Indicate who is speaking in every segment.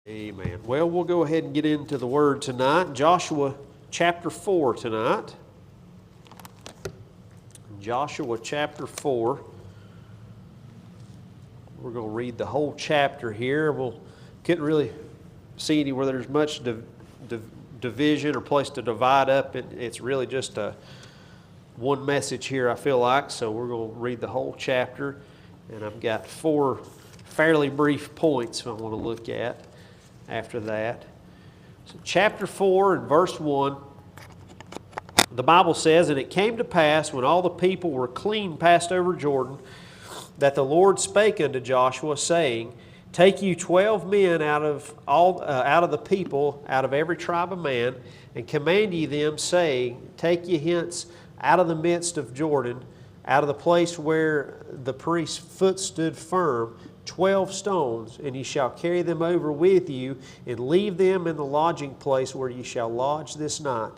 Speaker 1: Amen. Well, we'll go ahead and get into the Word tonight. Joshua chapter 4 tonight. Joshua chapter 4. We're going to read the whole chapter here. We couldn't really see anywhere there's much division or place to divide up. It's really just one message here, I feel like. So we're going to read the whole chapter. And I've got 4 fairly brief points I want to look at after that. So chapter 4 and verse 1, the Bible says, "And it came to pass, when all the people were clean passed over Jordan, that the Lord spake unto Joshua, saying, Take you 12 men out of the people, out of every tribe of man, and command ye them, saying, Take ye hence out of the midst of Jordan, out of the place where the priest's foot stood firm, 12 stones, and ye shall carry them over with you, and leave them in the lodging place where ye shall lodge this night.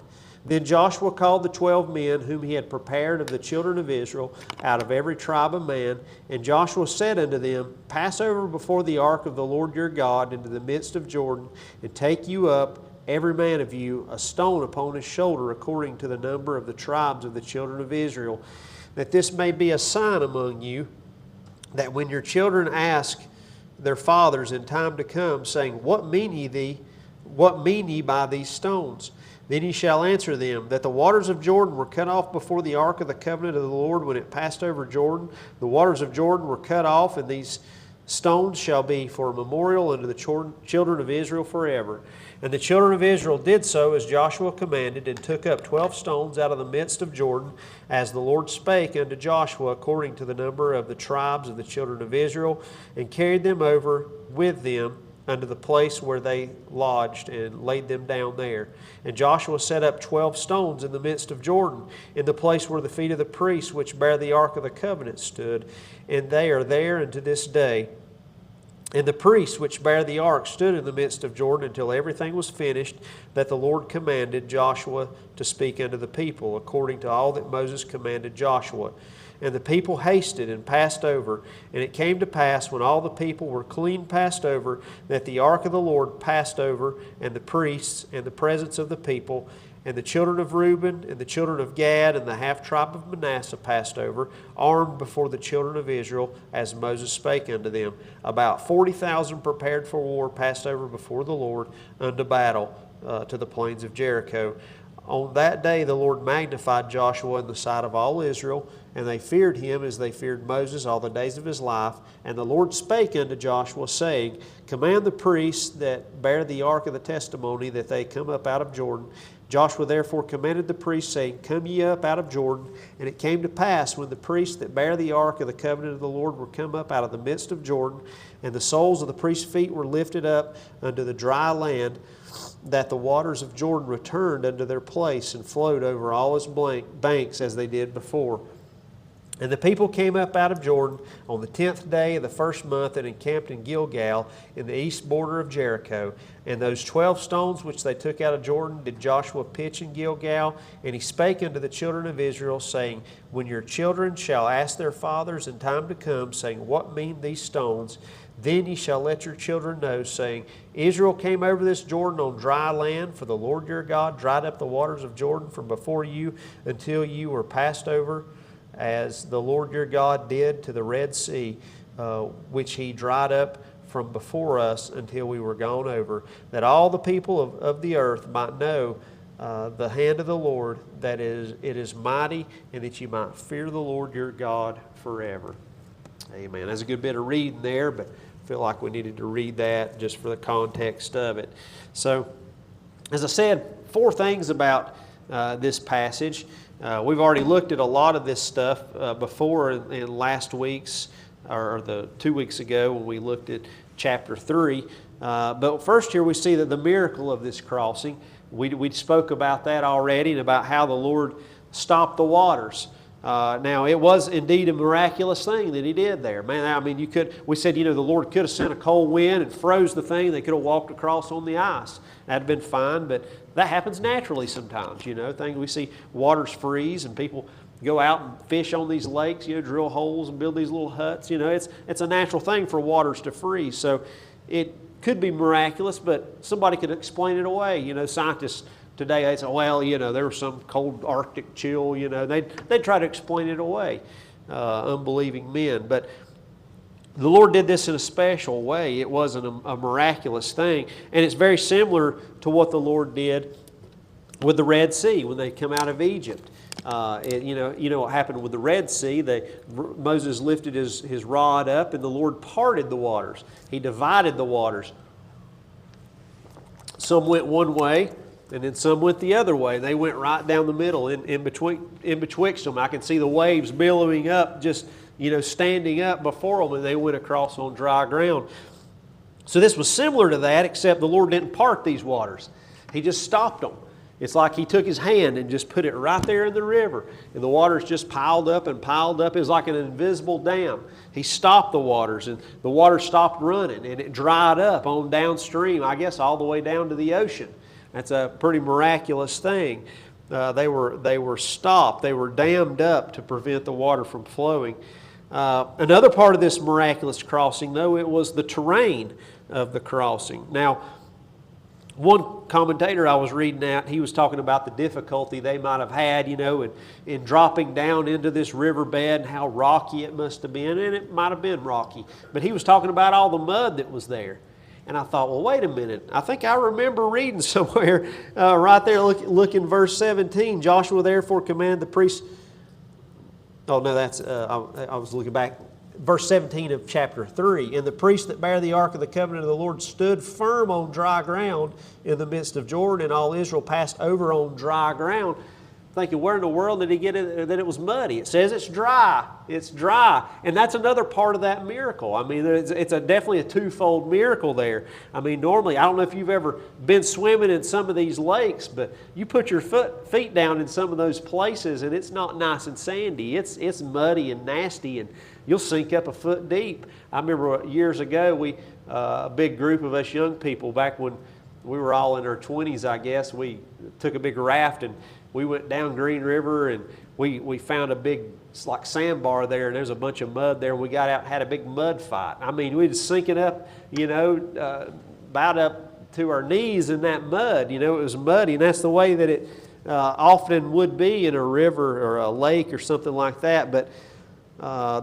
Speaker 1: Then Joshua called the 12 men whom he had prepared of the children of Israel, out of every tribe of man. And Joshua said unto them, Pass over before the ark of the Lord your God into the midst of Jordan, and take you up, every man of you, a stone upon his shoulder, according to the number of the tribes of the children of Israel, that this may be a sign among you, that when your children ask their fathers in time to come, saying, What mean ye by these stones? Then ye shall answer them, that the waters of Jordan were cut off before the ark of the covenant of the Lord when it passed over Jordan. The waters of Jordan were cut off, and these stones shall be for a memorial unto the children of Israel forever. And the children of Israel did so as Joshua commanded, and took up 12 stones out of the midst of Jordan, as the Lord spake unto Joshua, according to the number of the tribes of the children of Israel, and carried them over with them unto the place where they lodged, and laid them down there. And Joshua set up 12 stones in the midst of Jordan, in the place where the feet of the priests which bear the ark of the covenant stood, and they are there unto this day. And the priests which bear the ark stood in the midst of Jordan until everything was finished, that the Lord commanded Joshua to speak unto the people, according to all that Moses commanded Joshua. And the people hasted and passed over. And it came to pass, when all the people were clean passed over, that the ark of the Lord passed over, and the priests, and the presence of the people, and the children of Reuben, and the children of Gad, and the half-tribe of Manasseh passed over, armed before the children of Israel, as Moses spake unto them. About 40,000 prepared for war passed over before the Lord unto battle to the plains of Jericho. On that day the Lord magnified Joshua in the sight of all Israel, and they feared him as they feared Moses all the days of his life. And the Lord spake unto Joshua, saying, Command the priests that bear the ark of the testimony, that they come up out of Jordan. Joshua therefore commanded the priests, saying, Come ye up out of Jordan. And it came to pass, when the priests that bear the ark of the covenant of the Lord were come up out of the midst of Jordan, and the soles of the priests' feet were lifted up unto the dry land, that the waters of Jordan returned unto their place, and flowed over all his banks as they did before. And the people came up out of Jordan on the 10th day of the first month, and encamped in Gilgal, in the east border of Jericho. And those 12 stones which they took out of Jordan did Joshua pitch in Gilgal. And he spake unto the children of Israel, saying, When your children shall ask their fathers in time to come, saying, What mean these stones? Then ye shall let your children know, saying, Israel came over this Jordan on dry land, for the Lord your God dried up the waters of Jordan from before you until you were passed over, as the Lord your God did to the Red Sea, which he dried up from before us until we were gone over, that all the people of the earth might know the hand of the Lord, that it is mighty, and that you might fear the Lord your God forever. Amen. That's a good bit of reading there, but I feel like we needed to read that just for the context of it. So, as I said, 4 things about this passage. We've already looked at a lot of this stuff before in last week's, or the 2 weeks ago when we looked at chapter 3. But first here we see that the miracle of this crossing. We spoke about that already, and about how the Lord stopped the waters. Now, it was indeed a miraculous thing that he did there. Man, I mean, we said, the Lord could have sent a cold wind and froze the thing. They could have walked across on the ice. That'd been fine, but that happens naturally sometimes, Things we see waters freeze, and people go out and fish on these lakes, drill holes and build these little huts. It's a natural thing for waters to freeze. So it could be miraculous, but somebody could explain it away. You know, scientists today, they say, well, you know, there was some cold Arctic chill, you know. They'd try to explain it away, unbelieving men. But the Lord did this in a special way. It wasn't a miraculous thing. And it's very similar to what the Lord did with the Red Sea when they come out of Egypt. You know what happened with the Red Sea. Moses lifted his rod up, and the Lord parted the waters. He divided the waters. Some went one way, and then some went the other way. They went right down the middle, in betwixt them. I can see the waves billowing up, just, you know, standing up before them, and they went across on dry ground. So this was similar to that, except the Lord didn't part these waters. He just stopped them. It's like He took His hand and just put it right there in the river, and the waters just piled up and piled up. It was like an invisible dam. He stopped the waters, and the water stopped running, and it dried up on downstream, I guess all the way down to the ocean. That's a pretty miraculous thing. They were stopped. They were dammed up to prevent the water from flowing. Another part of this miraculous crossing, though, it was the terrain of the crossing. Now, one commentator I was reading at, he was talking about the difficulty they might have had, you know, in dropping down into this riverbed and how rocky it must have been, and it might have been rocky. But he was talking about all the mud that was there. And I thought, well, wait a minute. I think I remember reading somewhere right there, look in verse 17. Joshua therefore commanded the priests. Oh, no, that's, I was looking back. Verse 17 of chapter 3. And the priests that bear the ark of the covenant of the Lord stood firm on dry ground in the midst of Jordan, and all Israel passed over on dry ground. Thinking, where in the world did he get it that it was muddy? It says it's dry. It's dry. And that's another part of that miracle. I mean, it's definitely a twofold miracle there. I mean, normally, I don't know if you've ever been swimming in some of these lakes, but you put your feet down in some of those places, and it's not nice and sandy. It's muddy and nasty, and you'll sink up a foot deep. I remember years ago, a big group of us young people, back when we were all in our 20s, I guess, we took a big raft, and we went down Green River, and we found a big like sandbar there, and there's a bunch of mud there. We got out and had a big mud fight. I mean, we was sinking up, you know, about up to our knees in that mud. You know, it was muddy, and that's the way that it often would be in a river or a lake or something like that. But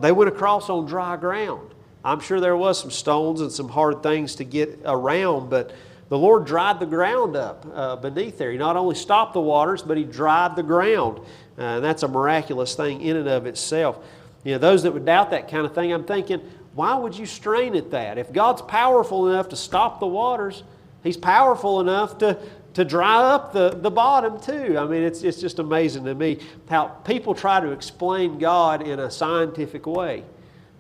Speaker 1: they went across on dry ground. I'm sure there was some stones and some hard things to get around, but the Lord dried the ground up beneath there. He not only stopped the waters, but He dried the ground. And that's a miraculous thing in and of itself. You know, those that would doubt that kind of thing, I'm thinking, why would you strain at that? If God's powerful enough to stop the waters, He's powerful enough to dry up the bottom too. I mean, it's just amazing to me how people try to explain God in a scientific way.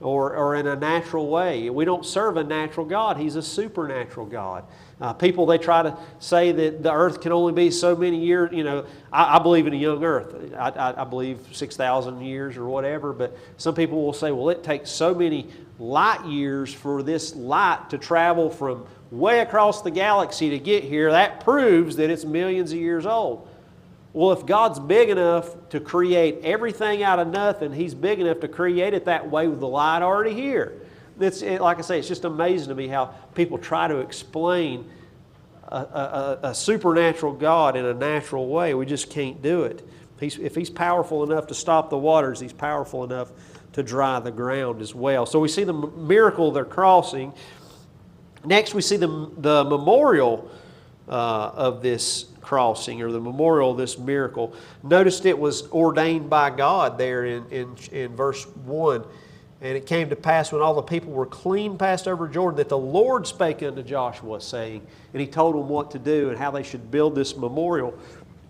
Speaker 1: Or in a natural way. We don't serve a natural God. He's a supernatural God. People, they try to say that the earth can only be so many years. You know, I believe in a young earth. I believe 6,000 years or whatever. But some people will say, well, it takes so many light years for this light to travel from way across the galaxy to get here. That proves that it's millions of years old. Well, if God's big enough to create everything out of nothing, He's big enough to create it that way with the light already here. Like I say, it's just amazing to me how people try to explain a supernatural God in a natural way. We just can't do it. If He's powerful enough to stop the waters, He's powerful enough to dry the ground as well. So we see the miracle of their crossing. Next, we see the memorial of this crossing, or the memorial of this miracle. Notice it was ordained by God there in verse 1. And it came to pass when all the people were clean passed over Jordan that the Lord spake unto Joshua, saying, and He told them what to do and how they should build this memorial.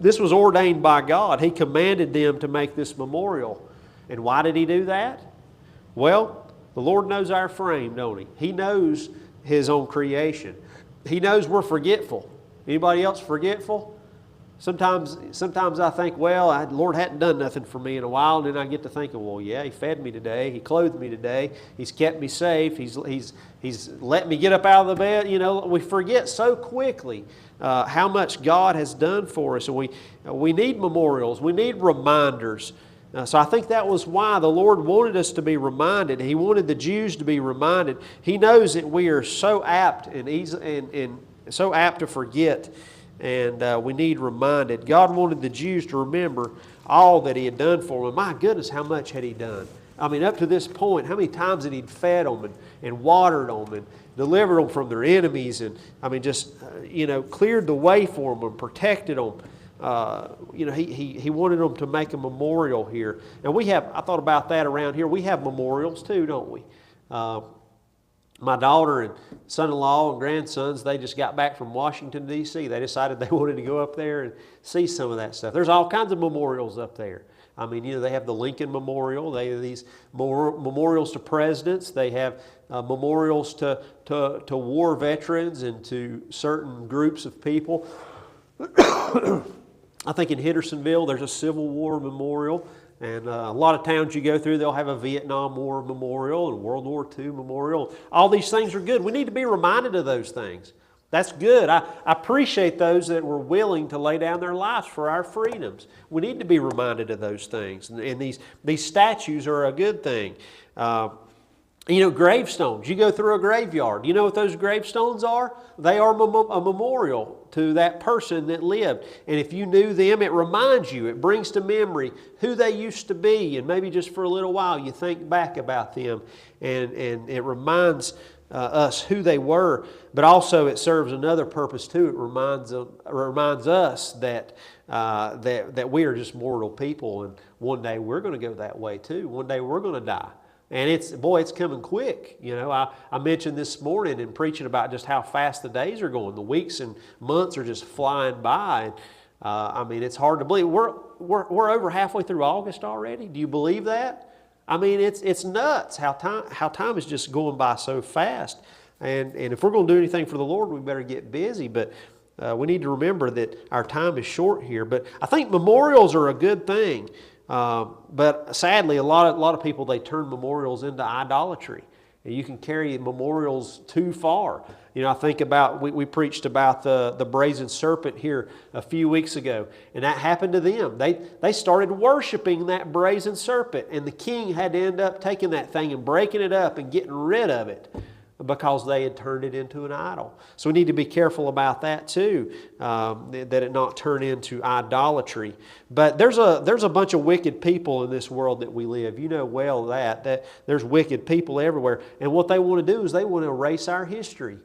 Speaker 1: This was ordained by God. He commanded them to make this memorial. And why did He do that? Well, the Lord knows our frame, don't He? He knows His own creation. He knows we're forgetful. Anybody else forgetful? Sometimes I think, well, the Lord hadn't done nothing for me in a while, and then I get to thinking, well, yeah, He fed me today, He clothed me today, He's kept me safe, He's let me get up out of the bed. You know, we forget so quickly how much God has done for us, and we need memorials, we need reminders. So I think that was why the Lord wanted us to be reminded. He wanted the Jews to be reminded. He knows that we are so apt and so apt to forget, and we need reminded. God wanted the Jews to remember all that He had done for them. My goodness, how much had He done? I mean, up to this point, how many times had He fed them and watered them and delivered them from their enemies, and I mean, just cleared the way for them and protected them. He wanted them to make a memorial here. And I thought about that around here. We have memorials too, don't we? My daughter and son-in-law and grandsons, they just got back from Washington, D.C. They decided they wanted to go up there and see some of that stuff. There's all kinds of memorials up there. I mean, they have the Lincoln Memorial. They have these memorials to presidents. They have memorials to war veterans and to certain groups of people. I think in Hendersonville there's a Civil War memorial, and a lot of towns you go through, they'll have a Vietnam War memorial and World War II memorial. All these things are good. We need to be reminded of those things. That's good. I appreciate those that were willing to lay down their lives for our freedoms. We need to be reminded of those things, and these statues are a good thing. Gravestones. You go through a graveyard. You know what those gravestones are? They are a memorial to that person that lived. And if you knew them, it reminds you, it brings to memory who they used to be. And maybe just for a little while you think back about them, and it reminds us who they were. But also it serves another purpose too. It reminds us that we are just mortal people, and one day we're going to go that way too. One day we're going to die. And it's coming quick. I mentioned this morning in preaching about just how fast the days are going. The weeks and months are just flying by. And it's hard to believe. We're over halfway through August already. Do you believe that? I mean, it's nuts how time is just going by so fast. And if we're going to do anything for the Lord, we better get busy. But we need to remember that our time is short here. But I think memorials are a good thing. But sadly, a lot of people, they turn memorials into idolatry. And you can carry memorials too far. I think about, we preached about the brazen serpent here a few weeks ago, and that happened to them. They started worshiping that brazen serpent, and the king had to end up taking that thing and breaking it up and getting rid of it, because they had turned it into an idol. So we need to be careful about that too, that it not turn into idolatry. But there's a bunch of wicked people in this world that we live. You know well that there's wicked people everywhere. And what they want to do is they want to erase our history.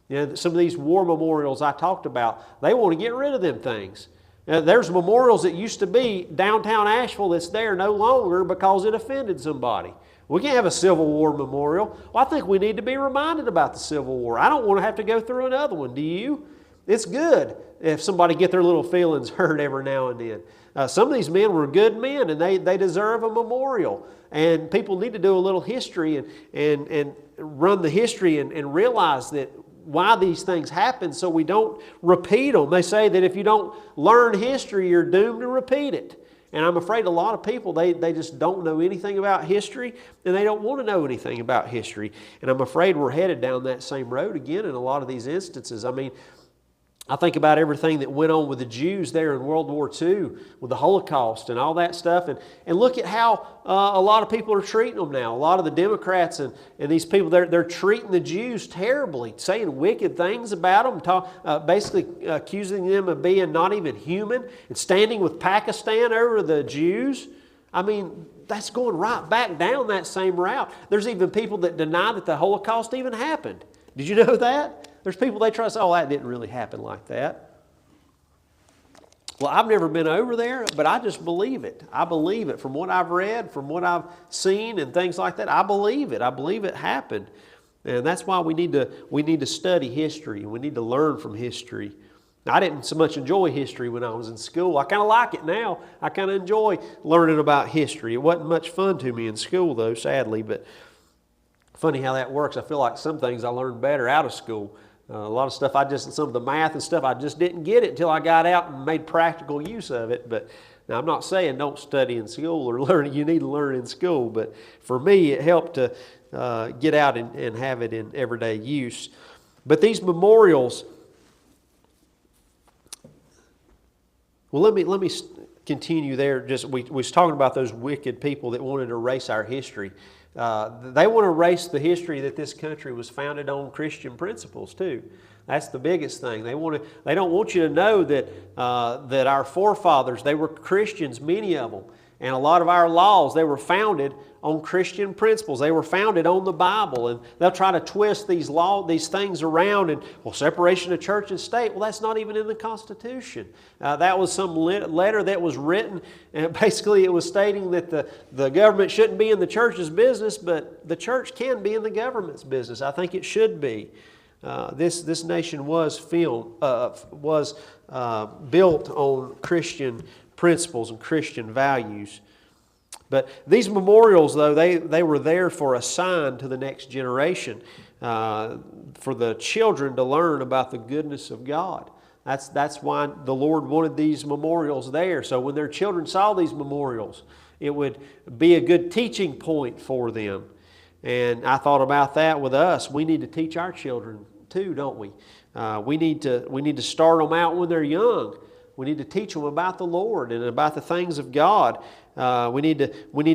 Speaker 1: Some of these war memorials I talked about, they want to get rid of them things. There's memorials that used to be downtown Asheville that's there no longer because it offended somebody. We can't have a Civil War memorial. Well, I think we need to be reminded about the Civil War. I don't want to have to go through another one, do you? It's good if somebody get their little feelings hurt every now and then. Some of these men were good men, and they deserve a memorial. And people need to do a little history and run the history and realize that why these things happen so we don't repeat them. They say that if you don't learn history, you're doomed to repeat it. And I'm afraid a lot of people, they just don't know anything about history, and they don't want to know anything about history. And I'm afraid we're headed down that same road again in a lot of these instances. I mean, I think about everything that went on with the Jews there in World War II, with the Holocaust and all that stuff. And look at how a lot of people are treating them now. A lot of the Democrats and these people, they're treating the Jews terribly, saying wicked things about them, basically accusing them of being not even human, and standing with Pakistan over the Jews. I mean, that's going right back down that same route. There's even people that deny that the Holocaust even happened. Did you know that? There's people, they try to say, oh, that didn't really happen like that. Well, I've never been over there, but I just believe it. I believe it. From what I've read, from what I've seen and things like that, I believe it. I believe it happened. And that's why we need to study history. We need to learn from history. I didn't so much enjoy history when I was in school. I kind of like it now. I kind of enjoy learning about history. It wasn't much fun to me in school, though, sadly. But funny how that works. I feel like some things I learned better out of school. A lot of stuff some of the math and stuff, I just didn't get it until I got out and made practical use of it. But now I'm not saying don't study in school or learn. You need to learn in school. But for me, it helped to get out and have it in everyday use. But these memorials, well, let me continue there. We was talking about those wicked people that wanted to erase our history. They want to erase the history that this country was founded on Christian principles too. That's the biggest thing. They don't want you to know that that our forefathers, they were Christians, many of them. And a lot of our laws, they were founded on Christian principles. They were founded on the Bible. And they'll try to twist these things around and, well, separation of church and state. Well, that's not even in the Constitution. That was some letter that was written, and basically it was stating that the government shouldn't be in the church's business, but the church can be in the government's business. I think it should be. This nation was built on Christian principles and Christian values. But these memorials, though, they were there for a sign to the next generation, for the children to learn about the goodness of God. That's why the Lord wanted these memorials there. So when their children saw these memorials, it would be a good teaching point for them. And I thought about that with us. We need to teach our children too, don't we? We need to start them out when they're young. We need to teach them about the Lord and about the things of God. We need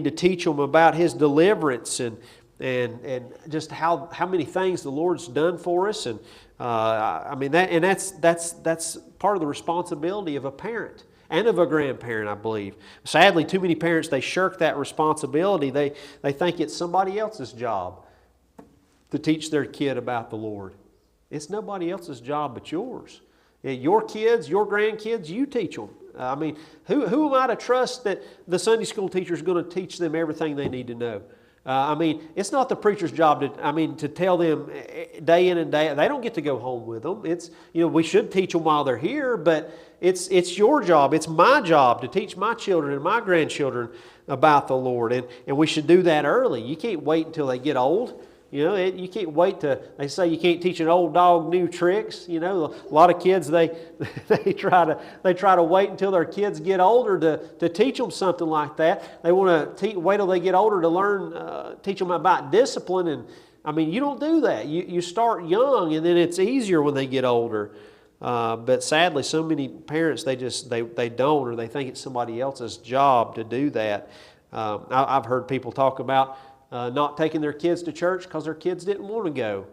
Speaker 1: to teach them about His deliverance and just how many things the Lord's done for us. And that's part of the responsibility of a parent and of a grandparent, I believe. Sadly, too many parents, they shirk that responsibility. They think it's somebody else's job to teach their kid about the Lord. It's nobody else's job but yours. Your kids, your grandkids, you teach them. Who am I to trust that the Sunday school teacher is going to teach them everything they need to know? It's not the preacher's job to tell them day in and day out. They don't get to go home with them. We should teach them while they're here, but it's your job. It's my job to teach my children and my grandchildren about the Lord, and we should do that early. You can't wait until they get old. You can't wait they say you can't teach an old dog new tricks. A lot of kids, they try to wait until their kids get older to teach them something like that. They want to wait till they get older to learn, teach them about discipline. And you don't do that. You start young, and then it's easier when they get older. But sadly, so many parents, they don't, or they think it's somebody else's job to do that. I've heard people talk about not taking their kids to church because their kids didn't want to go.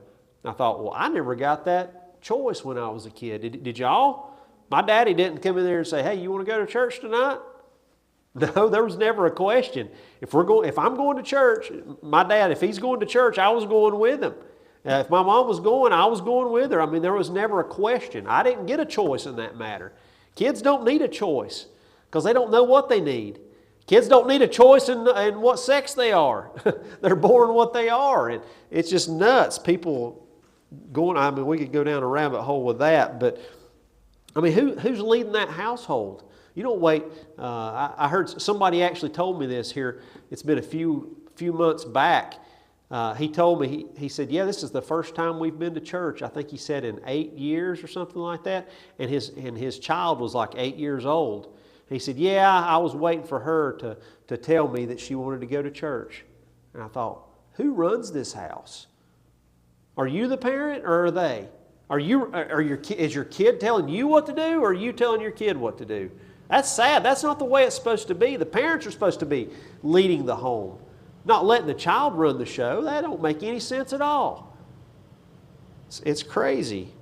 Speaker 1: I thought, well, I never got that choice when I was a kid. Did y'all? My daddy didn't come in there and say, hey, you want to go to church tonight? No, there was never a question. If I'm going to church, my dad, if he's going to church, I was going with him. If my mom was going, I was going with her. There was never a question. I didn't get a choice in that matter. Kids don't need a choice because they don't know what they need. Kids don't need a choice in what sex they are. They're born what they are. And it's just nuts. People going, we could go down a rabbit hole with that. But, who's leading that household? You don't wait. I heard somebody actually told me this here. It's been a few months back. He told me, he said, yeah, this is the first time we've been to church. I think he said in 8 years or something like that. And his child was like 8 years old. He said, yeah, I was waiting for her to tell me that she wanted to go to church. And I thought, who runs this house? Are you the parent or are they? Is your kid telling you what to do or are you telling your kid what to do? That's sad. That's not the way it's supposed to be. The parents are supposed to be leading the home, not letting the child run the show. That don't make any sense at all. It's crazy.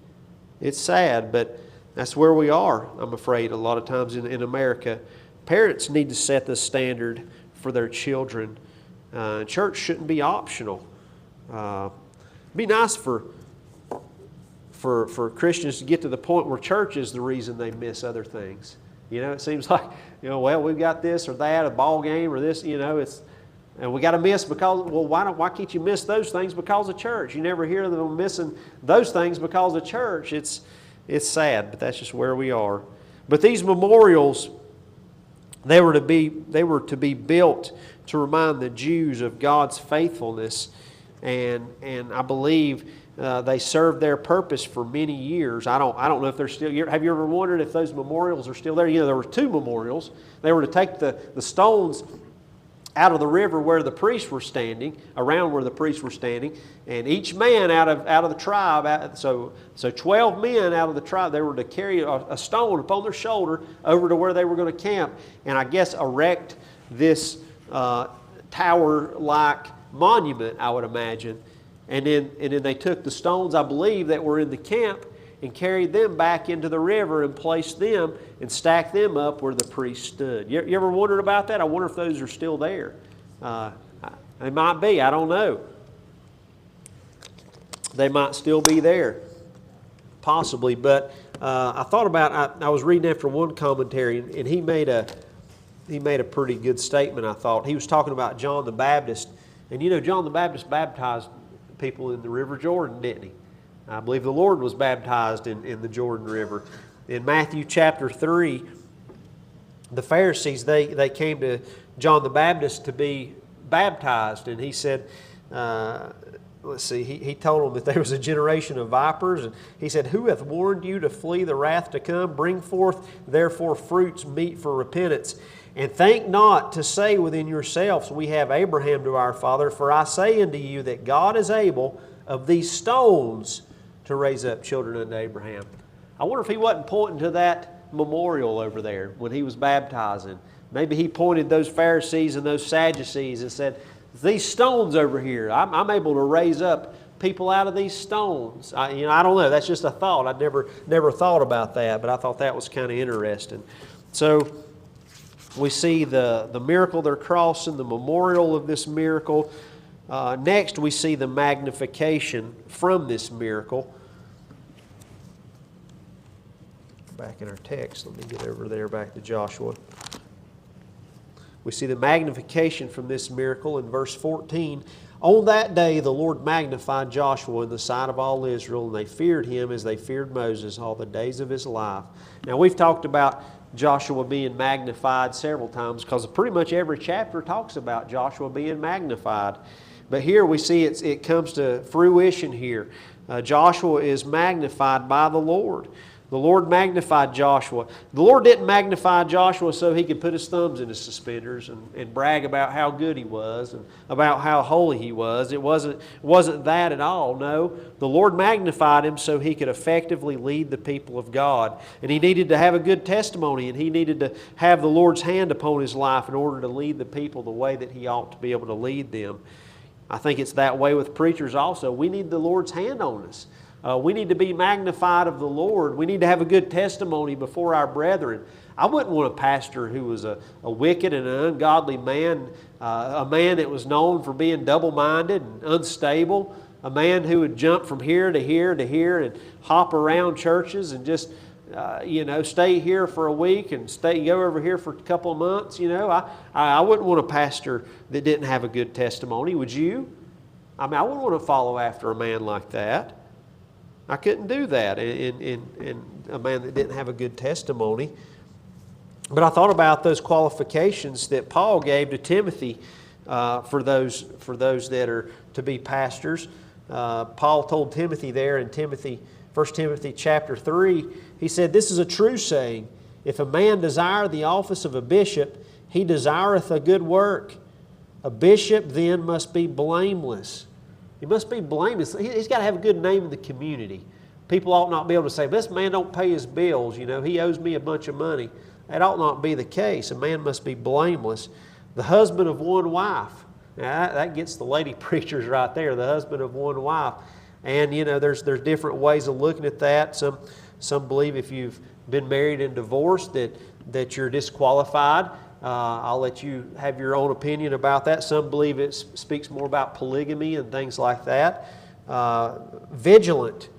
Speaker 1: It's sad, but that's where we are, I'm afraid, a lot of times in America. Parents need to set the standard for their children. Church shouldn't be optional. It'd be nice for Christians to get to the point where church is the reason they miss other things. It seems like, well, we've got this or that, a ball game or this, and we got to miss because, well, why can't you miss those things because of church? You never hear them missing those things because of church. It's sad, but that's just where we are. But these memorials, they were to be built to remind the Jews of God's faithfulness, and I believe they served their purpose for many years. I don't know if they're still. Have you ever wondered if those memorials are still there? There were two memorials. They were to take the stones out of the river where the priests were standing, around where the priests were standing, and each man out of the tribe, so 12 men out of the tribe, they were to carry a stone upon their shoulder over to where they were going to camp, and I guess erect this tower-like monument, I would imagine. And then they took the stones, I believe, that were in the camp and carried them back into the river and placed them and stacked them up where the priest stood. You ever wondered about that? I wonder if those are still there. They might be. I don't know. They might still be there. Possibly. But I thought about, I was reading after one commentary, and he made a pretty good statement, I thought. He was talking about John the Baptist. And you know, John the Baptist baptized people in the River Jordan, didn't he? I believe the Lord was baptized in the Jordan River. In Matthew chapter 3, the Pharisees, they came to John the Baptist to be baptized. And he said, let's see, he told them that there was a generation of vipers. And he said, who hath warned you to flee the wrath to come? Bring forth therefore fruits meet for repentance. And think not to say within yourselves, we have Abraham to our father. For I say unto you that God is able of these stones to raise up children unto Abraham. I wonder if he wasn't pointing to that memorial over there when he was baptizing. Maybe he pointed those Pharisees and those Sadducees and said, these stones over here, I'm able to raise up people out of these stones. I don't know. That's just a thought. I never thought about that, but I thought that was kind of interesting. So we see the miracle they're crossing, the memorial of this miracle. Next, we see the magnification from this miracle. Back in our text, let me get over there back to Joshua. We see the magnification from this miracle in verse 14. On that day the Lord magnified Joshua in the sight of all Israel, and they feared him as they feared Moses all the days of his life. Now we've talked about Joshua being magnified several times because pretty much every chapter talks about Joshua being magnified. But here we see it comes to fruition here. Joshua is magnified by the Lord. The Lord magnified Joshua. The Lord didn't magnify Joshua so he could put his thumbs in his suspenders and brag about how good he was and about how holy he was. It wasn't that at all. No, the Lord magnified him so he could effectively lead the people of God. And he needed to have a good testimony, and he needed to have the Lord's hand upon his life in order to lead the people the way that he ought to be able to lead them. I think it's that way with preachers also. We need the Lord's hand on us. We need to be magnified of the Lord. We need to have a good testimony before our brethren. I wouldn't want a pastor who was a wicked and an ungodly man, a man that was known for being double-minded and unstable, a man who would jump from here to here to here and hop around churches and just stay here for a week and go over here for a couple of months. I wouldn't want a pastor that didn't have a good testimony. Would you? I wouldn't want to follow after a man like that. I couldn't do that in a man that didn't have a good testimony. But I thought about those qualifications that Paul gave to Timothy for those that are to be pastors. Paul told Timothy there in 1 Timothy chapter 3, he said, "This is a true saying, if a man desire the office of a bishop, he desireth a good work. A bishop then must be blameless." He must be blameless. He's got to have a good name in the community. People ought not be able to say, "This man don't pay his bills, he owes me a bunch of money." That ought not be the case. A man must be blameless. The husband of one wife. Now, that gets the lady preachers right there, the husband of one wife. And, there's different ways of looking at that. Some believe if you've been married and divorced that you're disqualified. I'll let you have your own opinion about that. Some believe it speaks more about polygamy and things like that. Vigilant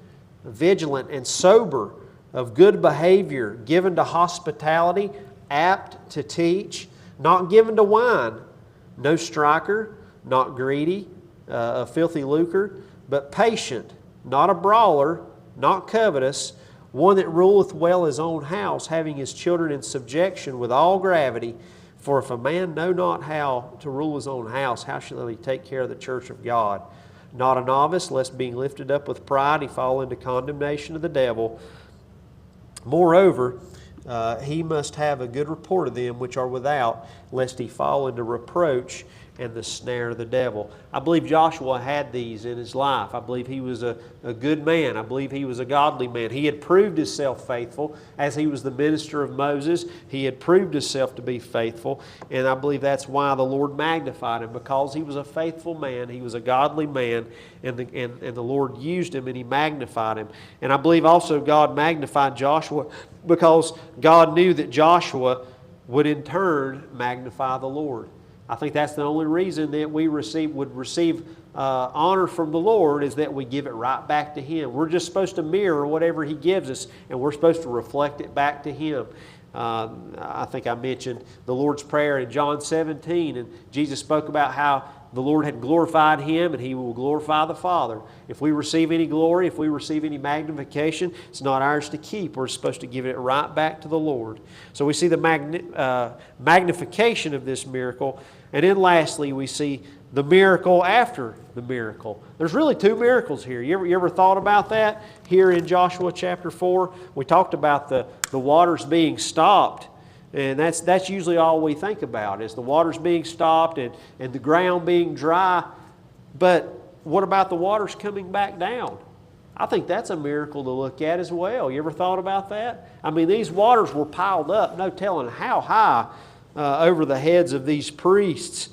Speaker 1: and sober, of good behavior, given to hospitality, apt to teach, not given to wine, no striker, not greedy, of filthy lucre, but patient, not a brawler, not covetous, one that ruleth well his own house, having his children in subjection with all gravity. For if a man know not how to rule his own house, how shall he take care of the church of God? Not a novice, lest being lifted up with pride he fall into condemnation of the devil. Moreover, he must have a good report of them which are without, lest he fall into reproach and the snare of the devil. I believe Joshua had these in his life. I believe he was a good man. I believe he was a godly man. He had proved himself faithful as he was the minister of Moses. He had proved himself to be faithful, and I believe that's why the Lord magnified him, because he was a faithful man. He was a godly man, and the Lord used him and he magnified him. And I believe also God magnified Joshua because God knew that Joshua would in turn magnify the Lord. I think that's the only reason that we would receive honor from the Lord, is that we give it right back to Him. We're just supposed to mirror whatever He gives us, and we're supposed to reflect it back to Him. I think I mentioned the Lord's Prayer in John 17, and Jesus spoke about how the Lord had glorified Him and He will glorify the Father. If we receive any glory, if we receive any magnification, it's not ours to keep. We're supposed to give it right back to the Lord. So we see the magnification of this miracle. And then lastly, we see the miracle after the miracle. There's really two miracles here. You ever thought about that? Here in Joshua chapter 4, we talked about the waters being stopped. And that's usually all we think about, is the waters being stopped and the ground being dry. But what about the waters coming back down? I think that's a miracle to look at as well. You ever thought about that? I mean, these waters were piled up, no telling how high, over the heads of these priests.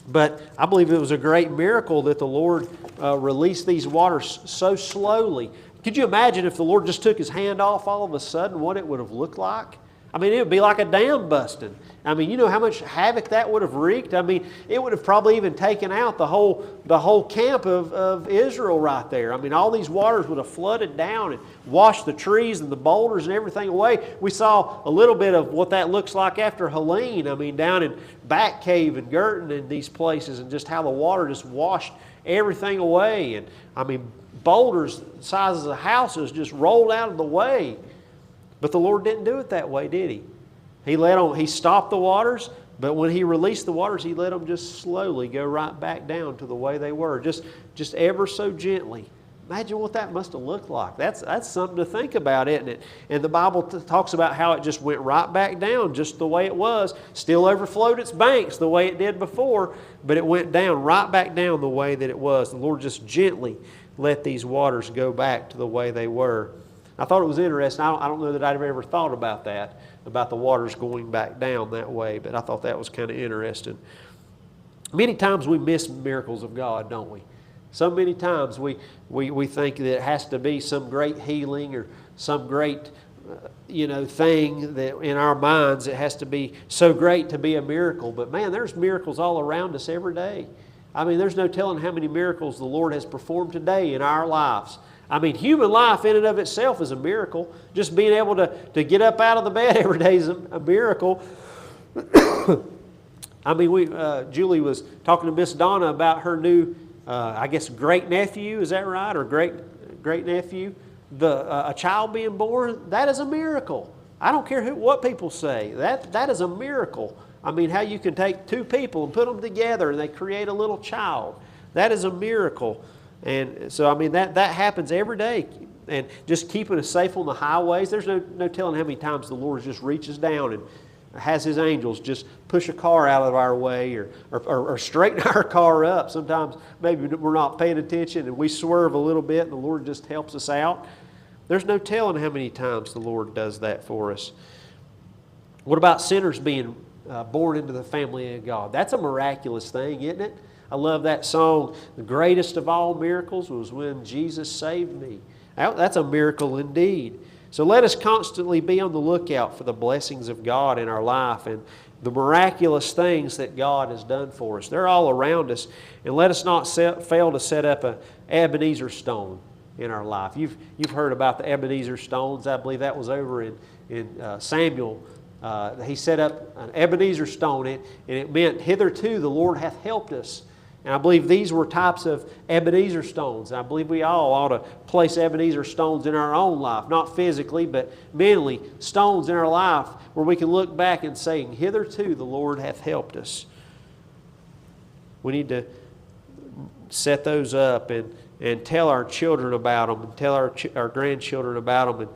Speaker 1: But I believe it was a great miracle that the Lord released these waters so slowly. Could you imagine if the Lord just took His hand off all of a sudden, what it would have looked like? I mean, it would be like a dam busting. I mean, you know how much havoc that would have wreaked? I mean, it would have probably even taken out the whole camp of Israel right there. I mean, all these waters would have flooded down and washed the trees and the boulders and everything away. We saw a little bit of what that looks like after Helene. I mean, down in Back Cave and Girton and these places, and just how the water just washed everything away. And I mean, boulders the sizes of houses just rolled out of the way. But the Lord didn't do it that way, did He? He stopped the waters, but when He released the waters, He let them just slowly go right back down to the way they were, just ever so gently. Imagine what that must have looked like. That's something to think about, isn't it? And the Bible talks about how it just went right back down just the way it was. Still overflowed its banks the way it did before, but it went down right back down the way that it was. The Lord just gently let these waters go back to the way they were. I thought it was interesting. I don't know that I'd ever thought about that, about the waters going back down that way, but I thought that was kind of interesting. Many times we miss miracles of God, don't we? So many times we think that it has to be some great healing or some great thing that in our minds it has to be so great to be a miracle. But man, there's miracles all around us every day. I mean, there's no telling how many miracles the Lord has performed today in our lives. I mean, human life in and of itself is a miracle. Just being able to get up out of the bed every day is a miracle. I mean, Julie was talking to Miss Donna about her new, great-nephew, is that right? Or great-nephew? A child being born, that is a miracle. I don't care what people say. That is a miracle. I mean, how you can take two people and put them together and they create a little child. That is a miracle. And so, I mean, that happens every day. And just keeping us safe on the highways, there's no telling how many times the Lord just reaches down and has His angels just push a car out of our way or straighten our car up. Sometimes maybe we're not paying attention and we swerve a little bit and the Lord just helps us out. There's no telling how many times the Lord does that for us. What about sinners being born into the family of God? That's a miraculous thing, isn't it? I love that song, "The greatest of all miracles was when Jesus saved me." That's a miracle indeed. So let us constantly be on the lookout for the blessings of God in our life and the miraculous things that God has done for us. They're all around us. And let us not fail to set up an Ebenezer stone in our life. You've heard about the Ebenezer stones. I believe that was over in Samuel. He set up an Ebenezer stone, and it meant, "Hitherto the Lord hath helped us." And I believe these were types of Ebenezer stones. I believe we all ought to place Ebenezer stones in our own life, not physically, but mentally, stones in our life where we can look back and say, "Hitherto the Lord hath helped us." We need to set those up and tell our children about them and tell our grandchildren about them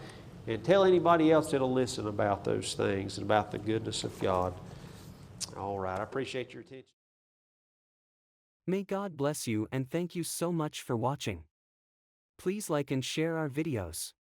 Speaker 1: and tell anybody else that'll listen about those things and about the goodness of God. All right, I appreciate your attention.
Speaker 2: May God bless you and thank you so much for watching. Please like and share our videos.